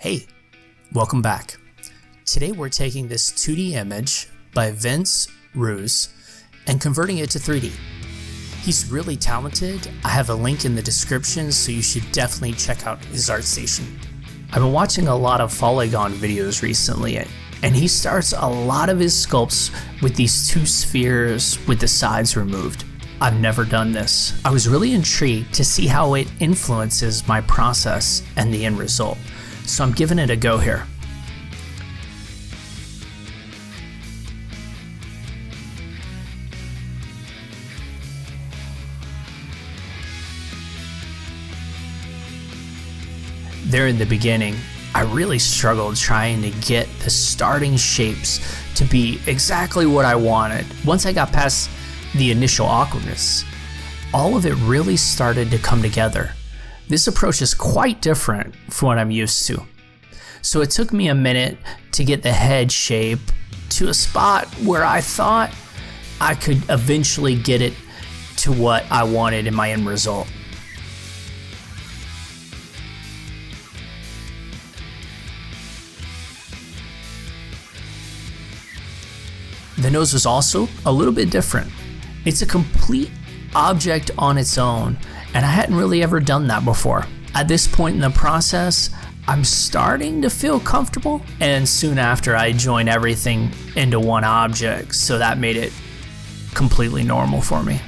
Hey, welcome back. Today we're taking this 2D image by Vicent Ruz and converting it to 3D. He's really talented. I have a link in the description, so you should definitely check out his art station. I've been watching a lot of polygon videos recently, and he starts a lot of his sculpts with these two spheres with the sides removed. I've never done this. I was really intrigued to see how it influences my process and the end result, so I'm giving it a go here. There in the beginning, I really struggled trying to get the starting shapes to be exactly what I wanted. Once I got past the initial awkwardness, all of it really started to come together. This approach is quite different from what I'm used to. So it took me a minute to get the head shape to a spot where I thought I could eventually get it to what I wanted in my end result. The nose was also a little bit different. It's a complete object on its own, and I hadn't really ever done that before. At this point in the process, I'm starting to feel comfortable, and soon after I joined everything into one object, so that made it completely normal for me.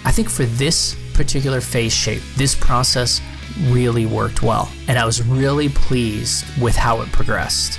I think for this particular face shape, this process really worked well, and I was really pleased with how it progressed.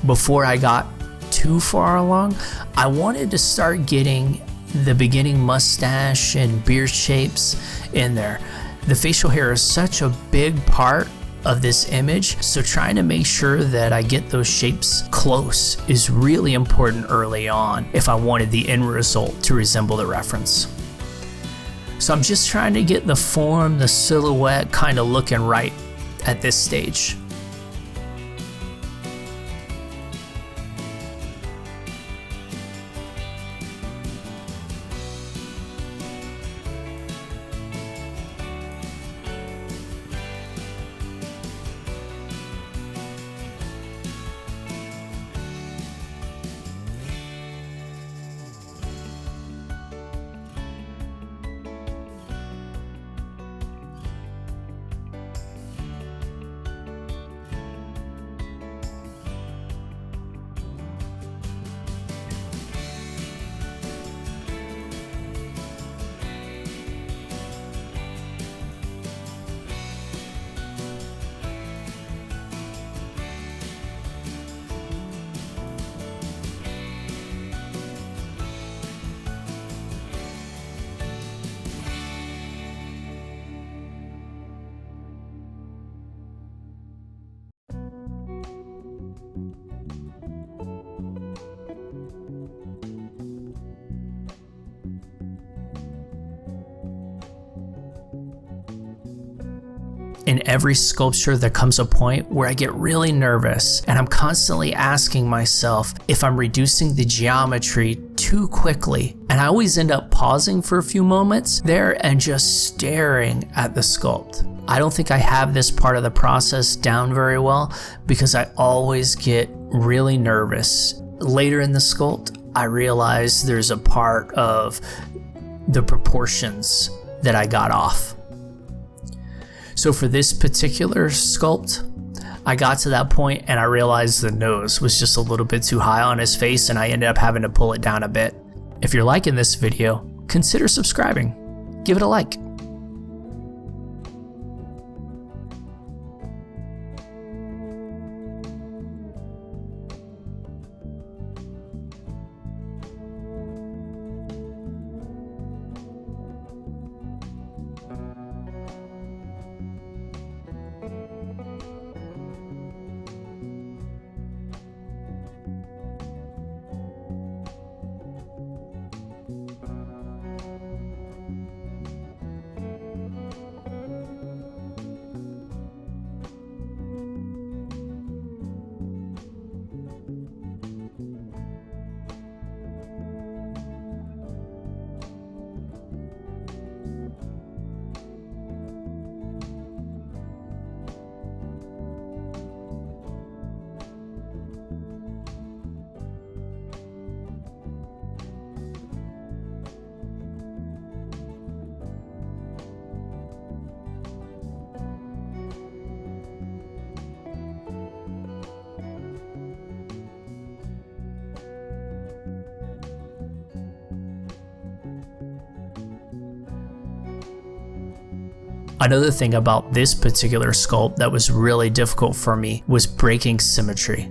Before I got too far along, I wanted to start getting the beginning mustache and beard shapes in there. The facial hair is such a big part of this image, so trying to make sure that I get those shapes close is really important early on if I wanted the end result to resemble the reference. So I'm just trying to get the form, the silhouette kind of looking right at this stage. In every sculpture, there comes a point where I get really nervous, and I'm constantly asking myself if I'm reducing the geometry too too quickly. And I always end up pausing for a few moments there and just staring at the sculpt. I don't think I have this part of the process down very well because I always get really nervous. Later in the sculpt, I realize there's a part of the proportions that I got off. So for this particular sculpt, I got to that point and I realized the nose was just a little bit too high on his face and I ended up having to pull it down a bit. If you're liking this video, consider subscribing. Give it a like. Another thing about this particular sculpt that was really difficult for me was breaking symmetry.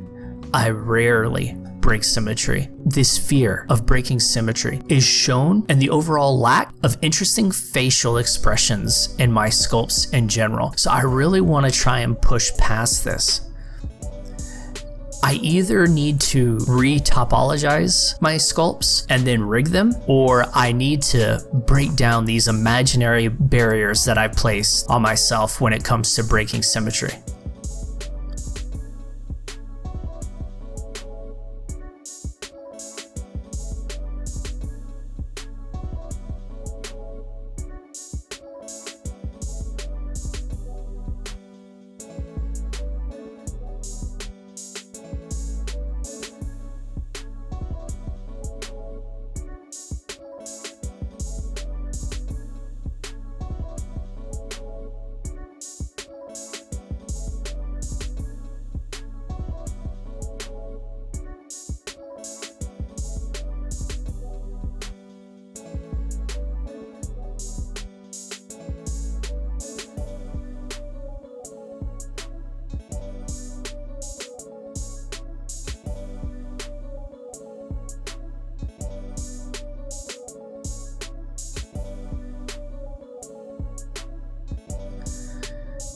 I rarely break symmetry. This fear of breaking symmetry is shown in the overall lack of interesting facial expressions in my sculpts in general. So I really want to try and push past this. I either need to re-topologize my sculpts and then rig them, or I need to break down these imaginary barriers that I placed on myself when it comes to breaking symmetry.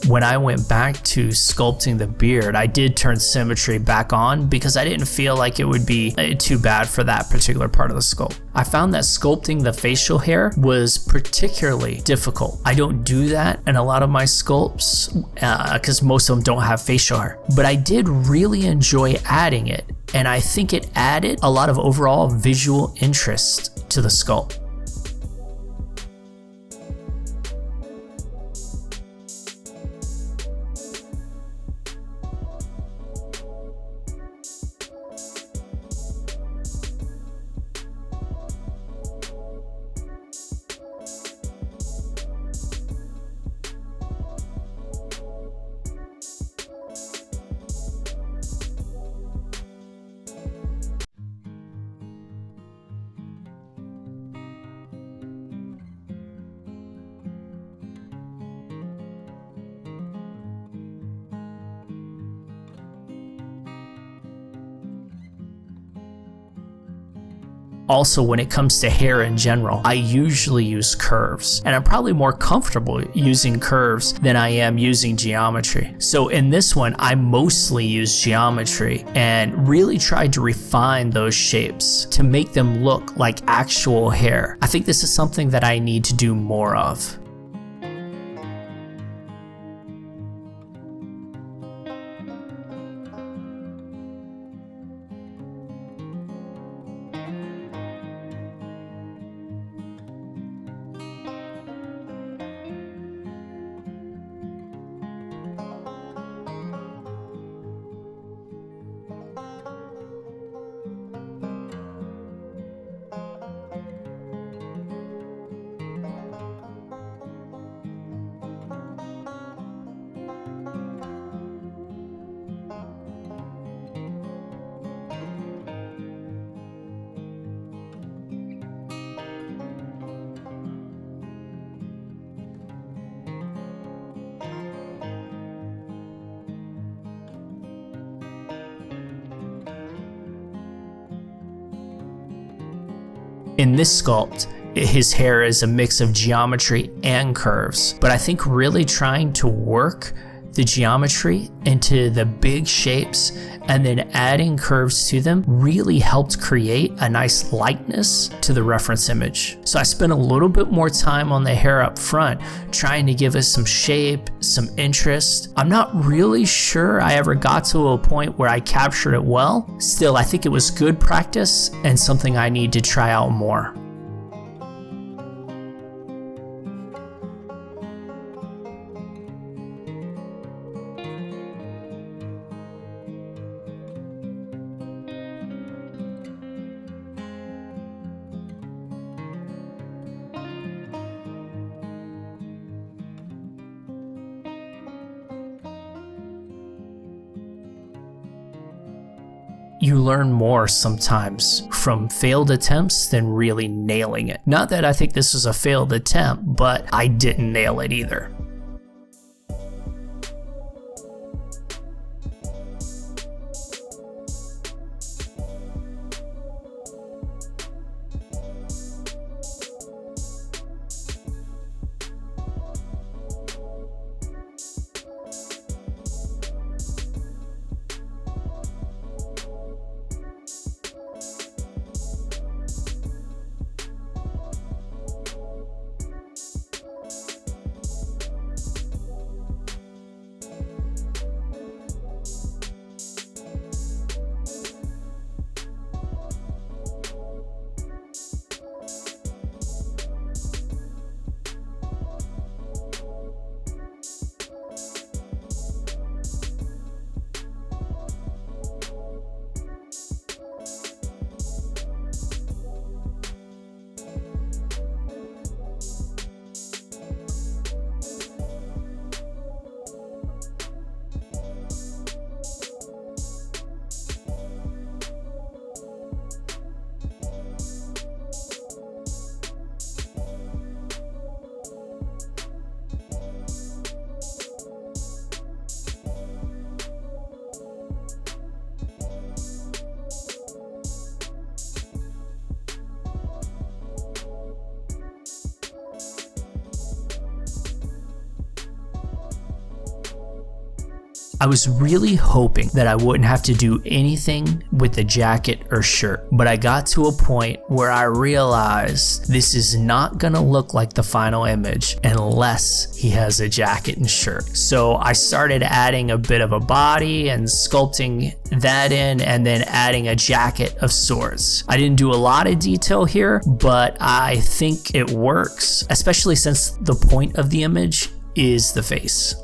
When I went back to sculpting the beard, I did turn symmetry back on because I didn't feel like it would be too bad for that particular part of the sculpt. I found that sculpting the facial hair was particularly difficult. I don't do that in a lot of my sculpts because most of them don't have facial hair, but I did really enjoy adding it, and I think it added a lot of overall visual interest to the sculpt. Also, when it comes to hair in general, I usually use curves, and I'm probably more comfortable using curves than I am using geometry. So in this one, I mostly use geometry and really tried to refine those shapes to make them look like actual hair. I think this is something that I need to do more of. In this sculpt, his hair is a mix of geometry and curves, but I think really trying to work the geometry into the big shapes and then adding curves to them really helped create a nice likeness to the reference image. So I spent a little bit more time on the hair up front, trying to give us some shape, some interest. I'm not really sure I ever got to a point where I captured it well. Still, I think it was good practice and something I need to try out more. You learn more sometimes from failed attempts than really nailing it. Not that I think this was a failed attempt, but I didn't nail it either. I was really hoping that I wouldn't have to do anything with the jacket or shirt, but I got to a point where I realized this is not gonna look like the final image unless he has a jacket and shirt. So I started adding a bit of a body and sculpting that in, and then adding a jacket of sorts. I didn't do a lot of detail here, but I think it works, especially since the point of the image is the face.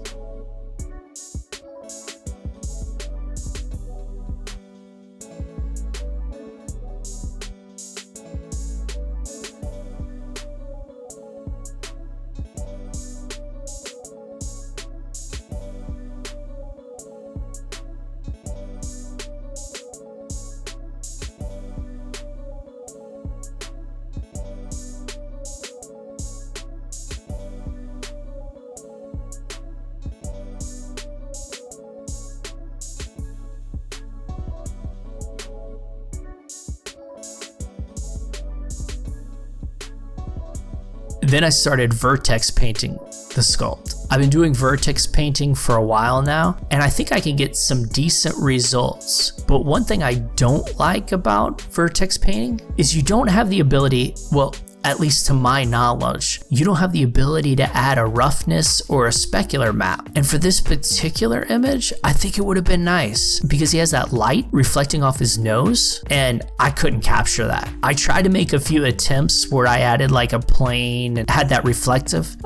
Then I started vertex painting the sculpt. I've been doing vertex painting for a while now, and I think I can get some decent results. But one thing I don't like about vertex painting is you don't have the ability, well, at least to my knowledge, you don't have the ability to add a roughness or a specular map. And for this particular image, I think it would have been nice because he has that light reflecting off his nose, and I couldn't capture that. I tried to make a few attempts where I added like a plane and had that reflective,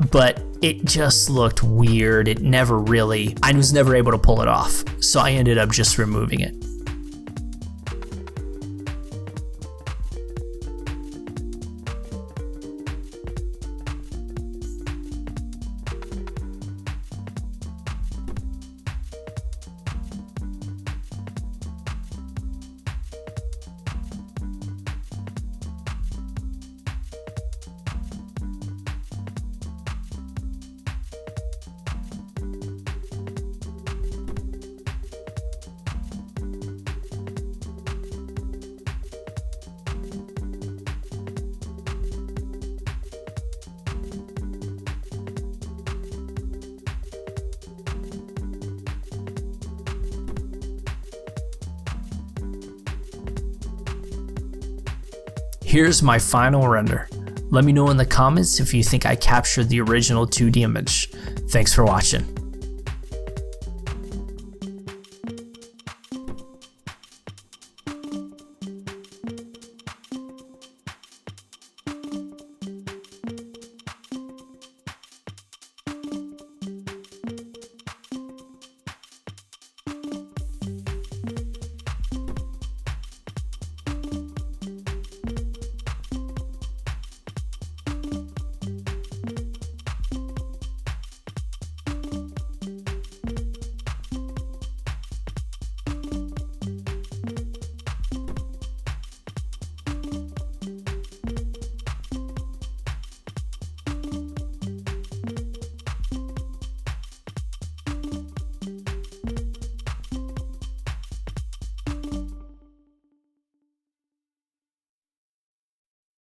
but it just looked weird. I was never able to pull it off. So I ended up just removing it. here's my final render. Let me know in the comments if you think I captured the original 2D image. Thanks for watching.